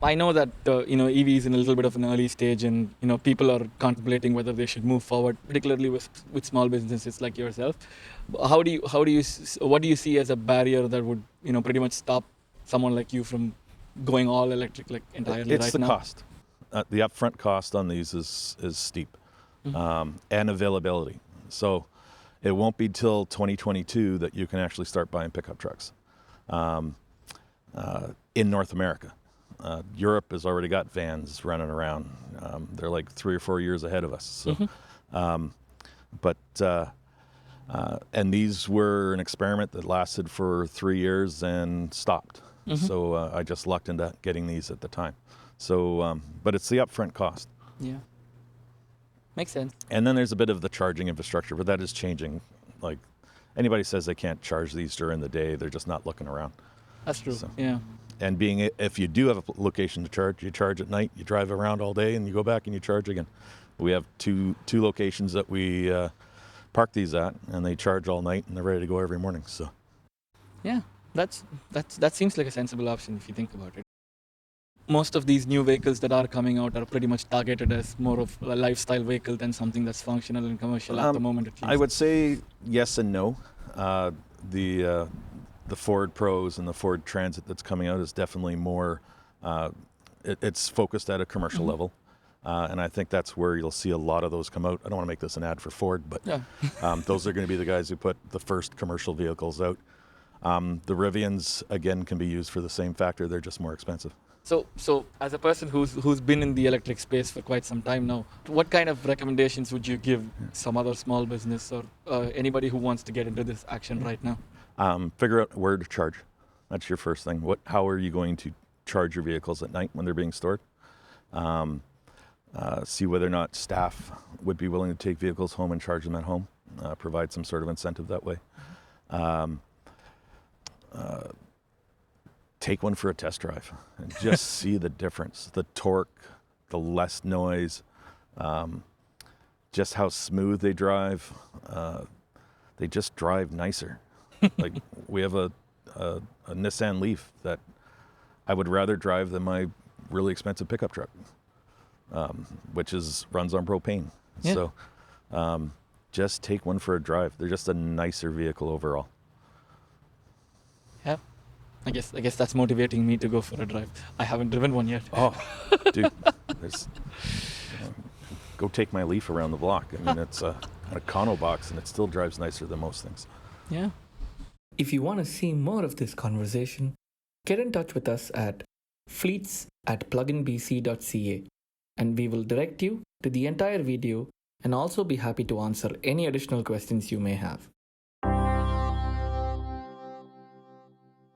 I know that EV is in a little bit of an early stage, and people are contemplating whether they should move forward, particularly with small businesses like yourself. What do you see as a barrier that would pretty much stop someone like you from going all electric like entirely It's right the now? cost. The upfront cost on these is steep, and availability. So it won't be till 2022 that you can actually start buying pickup trucks in North America. Europe has already got vans running around. They're like 3 or 4 years ahead of us. So, and these were an experiment that lasted for 3 years and stopped. So I just lucked into getting these at the time. So, but it's the upfront cost. Yeah, makes sense. And then there's a bit of the charging infrastructure, but that is changing. Like anybody says they can't charge these during the day, they're just not looking around. That's true. So. Yeah. And if you do have a location to charge, you charge at night, you drive around all day, and you go back and you charge again. We have two locations that we park these at, and they charge all night, and they're ready to go every morning. So, Yeah, that seems like a sensible option if you think about it. Most of these new vehicles that are coming out are pretty much targeted as more of a lifestyle vehicle than something that's functional and commercial at the moment, at least. I would say yes and no. The Ford Pros and the Ford Transit that's coming out is definitely more. It's focused at a commercial level. And I think that's where you'll see a lot of those come out. I don't want to make this an ad for Ford, but Yeah. those are going to be the guys who put the first commercial vehicles out. The Rivians, again, can be used for the same factor. They're just more expensive. So as a person who's been in the electric space for quite some time now, what kind of recommendations would you give some other small business or anybody who wants to get into this action right now? Figure out where to charge. That's your first thing. How are you going to charge your vehicles at night when they're being stored? See whether or not staff would be willing to take vehicles home and charge them at home. Provide some sort of incentive that way. Take one for a test drive and just see the difference. The torque, the less noise, just how smooth they drive. They just drive nicer. Like we have a Nissan Leaf that I would rather drive than my really expensive pickup truck, which runs on propane. Yeah. So just take one for a drive. They're just a nicer vehicle overall. Yeah. I guess that's motivating me to go for a drive. I haven't driven one yet. Oh, dude, go take my Leaf around the block. I mean, it's a Econo box, and it still drives nicer than most things. Yeah. If you want to see more of this conversation, get in touch with us at fleets@pluginbc.ca, and we will direct you to the entire video and also be happy to answer any additional questions you may have.